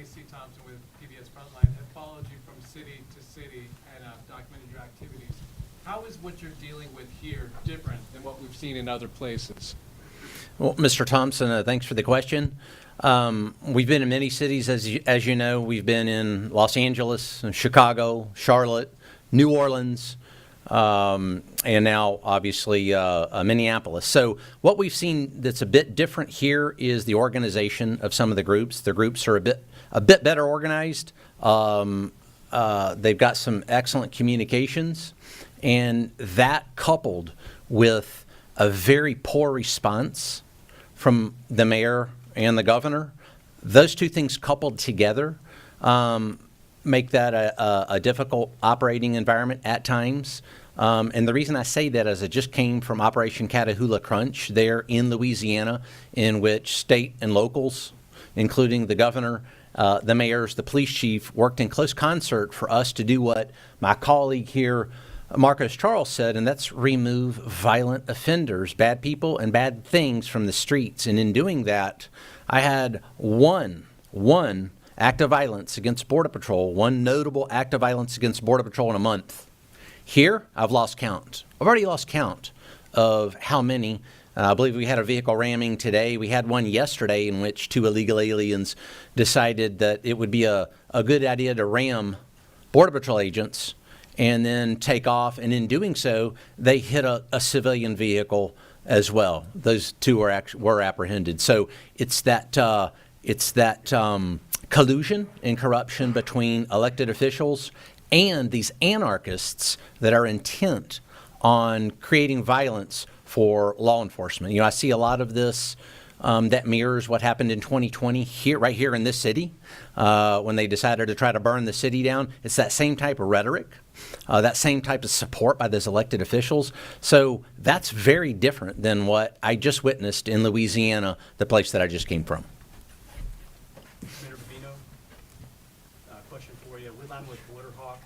Casey Thompson with PBS Frontline have followed you from city to city and documented your activities. How is what you're dealing with here different than what we've seen in other places? Well, Mr. Thompson, thanks for the question. We've been in many cities, as you know. We've been in Los Angeles, Chicago, Charlotte, New Orleans, and now, obviously, Minneapolis. So what we've seen that's a bit different here is the organization of some of the groups. The groups are a bit better organized. They've got some excellent communications, and that coupled with a very poor response from the mayor and the governor, those two things coupled together make that a difficult operating environment at times. And the reason I say that is I just came from Operation Catahoula Crunch there in Louisiana, in which state and locals, including the governor, the mayors, the police chief, worked in close concert for us to do what my colleague here, Marcos Charles, said, and that's remove violent offenders, bad people and bad things from the streets. And in doing that, I had one act of violence against Border Patrol, one notable act of violence against Border Patrol in a month. Here, I've lost count. I've already lost count of how many. I believe we had a vehicle ramming today. We had one yesterday in which two illegal aliens decided that it would be a good idea to ram Border Patrol agents and then take off. And in doing so, they hit a civilian vehicle as well. Those two were apprehended. So it's that collusion and corruption between elected officials and these anarchists that are intent on creating violence for law enforcement. You know, I see a lot of this that mirrors what happened in 2020 right here in this city when they decided to try to burn the city down. It's that same type of rhetoric, that same type of support by those elected officials. So that's very different than what I just witnessed in Louisiana, the place that I just came from. Mayor Rubino, question for you. I'm with Borderhawk.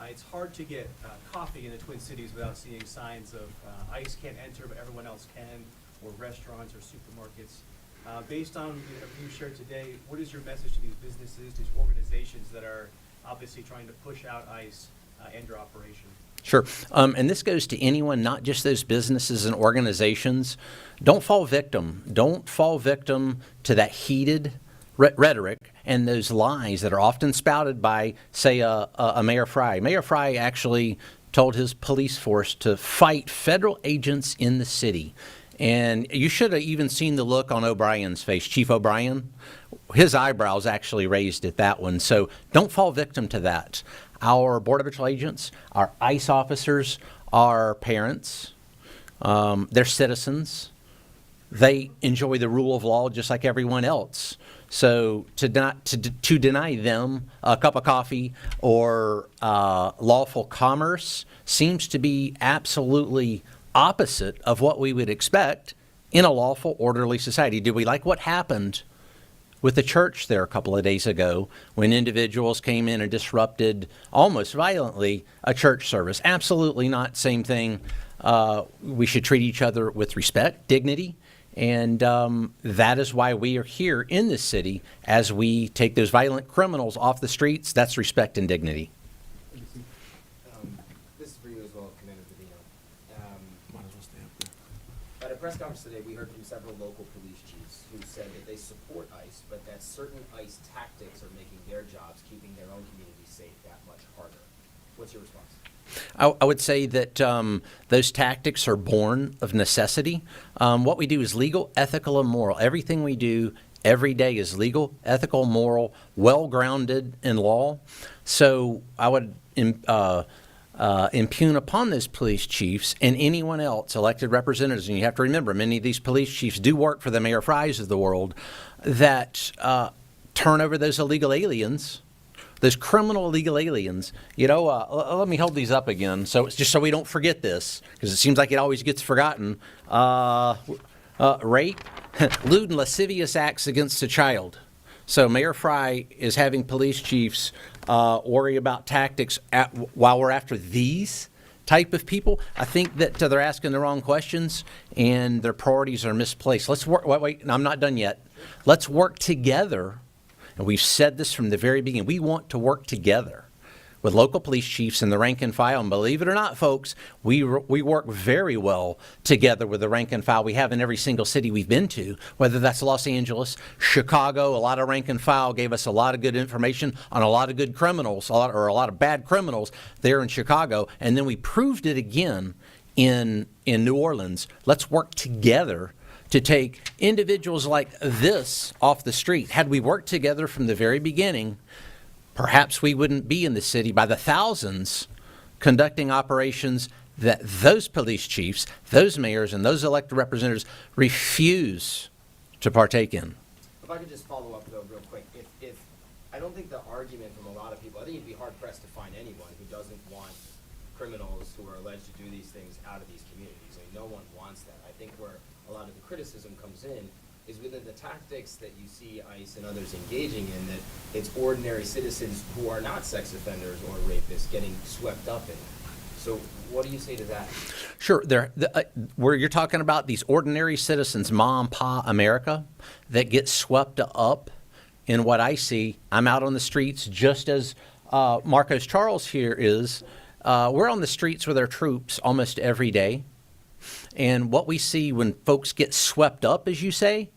It's hard to get coffee in the Twin Cities without seeing signs of ICE can't enter, but everyone else can, or restaurants or supermarkets. Based on everything you shared today, what is your message to these businesses, these organizations that are obviously trying to push out ICE and your operation? Sure. And this goes to anyone, not just those businesses and organizations. Don't fall victim. Don't fall victim to that heated rhetoric and those lies that are often spouted by, say, a Mayor Fry. Mayor Fry actually told his police force to fight federal agents in the city. And you should have even seen the look on O'Brien's face, Chief O'Brien. His eyebrows actually raised at that one. So don't fall victim to that. Our Border Patrol agents, our ICE officers, our parents, they're citizens. They enjoy the rule of law just like everyone else. So to deny them a cup of coffee or lawful commerce seems to be absolutely opposite of what we would expect in a lawful, orderly society. Do we like what happened with the church there a couple of days ago when individuals came in and disrupted almost violently a church service? Absolutely not. Same thing. We should treat each other with respect, dignity. And that is why we are here in this city as we take those violent criminals off the streets. That's respect and dignity. This is for you as well, Commander Davino. At a press conference today, we heard from several local police chiefs who said that they support ICE, but that certain ICE tactics are making their jobs, keeping their own communities safe, that much harder. What's your response? I would say that those tactics are born of necessity. What we do is legal, ethical, and moral. Everything we do every day is legal, ethical, moral, well-grounded in law. So I would impugn upon those police chiefs and anyone else, elected representatives, and you have to remember, many of these police chiefs do work for the Mayor Frys of the world, that turn over those illegal aliens, those criminal illegal aliens. You know, let me hold these up again, so it's just so we don't forget this, because it seems like it always gets forgotten. Rape, lewd and lascivious acts against a child. So Mayor Fry is having police chiefs worry about tactics while we're after these type of people. I think that they're asking the wrong questions and their priorities are misplaced. Let's work. Wait, I'm not done yet. Let's work together and we've said this from the very beginning, we want to work together with local police chiefs and the rank and file. And believe it or not, folks, we work very well together with the rank and file we have in every single city we've been to, whether that's Los Angeles, Chicago. A lot of rank and file gave us a lot of good information on a lot of good criminals, a lot of bad criminals there in Chicago. And then we proved it again in New Orleans. Let's work together to take individuals like this off the street. Had we worked together from the very beginning, perhaps we wouldn't be in the city by the thousands conducting operations that those police chiefs, those mayors, and those elected representatives refuse to partake in. If I could just follow up though real quick, if I don't think the argument from a lot of people, I think you'd be hard pressed to find anyone who doesn't want criminals who are alleged to do these things out of these communities. I mean, no one wants that. I think where a lot of the criticism comes in is within the tactics that you see ICE and others engaging in, that it's ordinary citizens who are not sex offenders or rapists getting swept up in. So what do you say to that? Sure, where you're talking about these ordinary citizens, mom, pa, America, that get swept up in what I see. I'm out on the streets just as Marcos Charles here is. We're on the streets with our troops almost every day. And what we see when folks get swept up, as you say,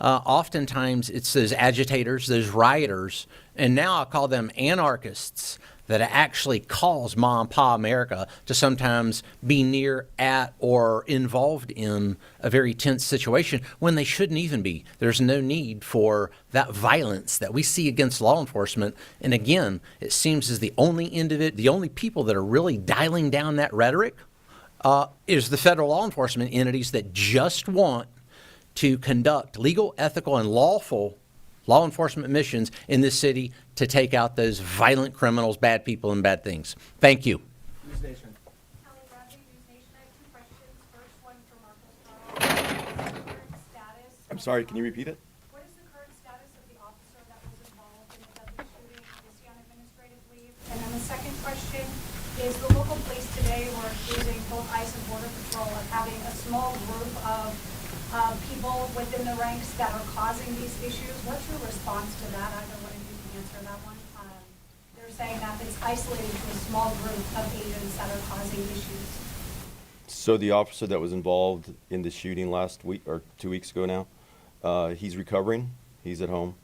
oftentimes it's those agitators, those rioters, and now I call them anarchists, that actually cause Mom, Pa, America to sometimes be near, at, or involved in a very tense situation when they shouldn't even be. There's no need for that violence that we see against law enforcement. And again, it seems as the only people that are really dialing down that rhetoric is the federal law enforcement entities that just want to conduct legal, ethical, and lawful law enforcement missions in this city to take out those violent criminals, bad people, and bad things. Thank you. News Nation. Kelly Bradley, News Nation. I have two questions. First one for Marcos Charles. What is the current status? I'm sorry, can you repeat it? What is the current status of the officer that was involved in the deadly shooting? Is he on administrative leave? And then the second question is the local police today were accusing both ICE and Border Patrol of having a small group of people within the ranks that are causing these issues. What's your response to that? Either one of you can answer that one. They're saying that it's isolated to a small group of agents that are causing issues. So the officer that was involved in the shooting last week, or 2 weeks ago now, he's recovering. He's at home,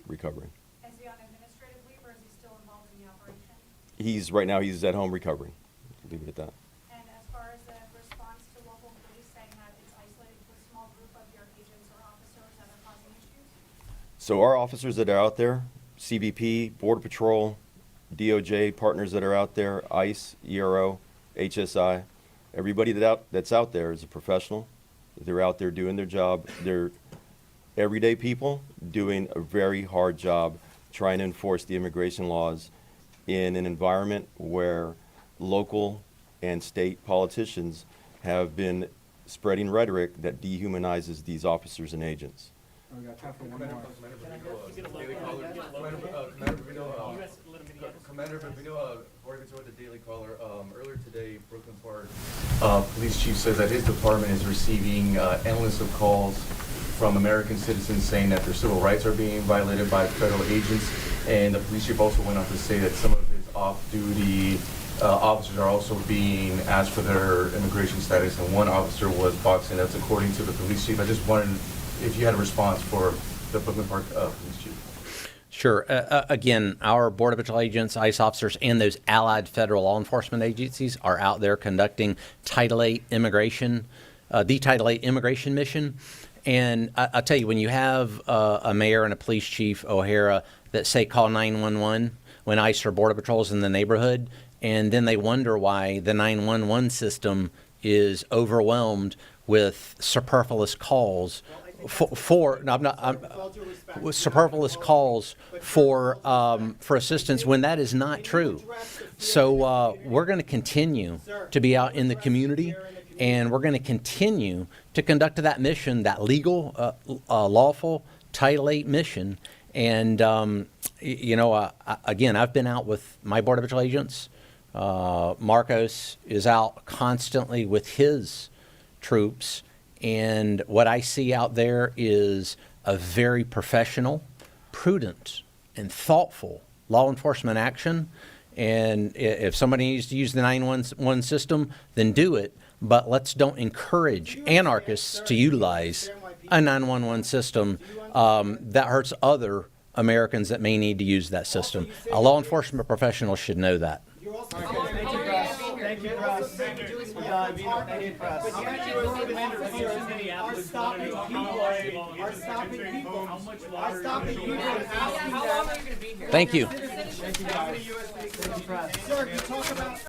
recovering. Is he on administrative leave or is he still involved in the operation? Right now, he's at home recovering. Leave it at that. And as far as the response to local police saying that it's isolated to a small group of your agents or officers that are causing issues? So our officers that are out there, CBP, Border Patrol, DOJ partners that are out there, ICE, ERO, HSI, everybody that's out there is a professional. They're out there doing their job. They're everyday people doing a very hard job trying to enforce the immigration laws in an environment where local and state politicians have been spreading rhetoric that dehumanizes these officers and agents. We got time for one more. Commander Bambino, Border Patrol with the Daily Caller. Earlier today, Brooklyn Park Police Chief says that his department is receiving endless of calls from American citizens saying that their civil rights are being violated by federal agents. And the police chief also went on to say that some of his off-duty officers are also being asked for their immigration status, and one officer was boxing. That's according to the police chief. I just wondered if you had a response for the Brooklyn Park police chief. Sure. Again, our Border Patrol agents, ICE officers, and those allied federal law enforcement agencies are out there conducting Title VIII immigration, the Title VIII immigration mission. And I'll tell you, when you have a mayor and a police chief, O'Hara, that say call 911 when ICE or Border Patrol's in the neighborhood, and then they wonder why the 911 system is overwhelmed with superfluous calls superfluous calls for assistance when that is not true. So we're going to continue to be out in the community, and we're going to continue to conduct that mission, that legal, lawful Title VIII mission. And again, I've been out with my Border Patrol agents. Marcos is out constantly with his troops. And what I see out there is a very professional, prudent and thoughtful law enforcement action. And if somebody needs to use the 911 system, then do it. But let's don't encourage anarchists to utilize a 911 system that hurts other Americans that may need to use that system. A law enforcement professional should know that. Thank you, Russ. Thank you, Russ. Thank you, Russ. Are stopping people Thank you. Sir, you talk about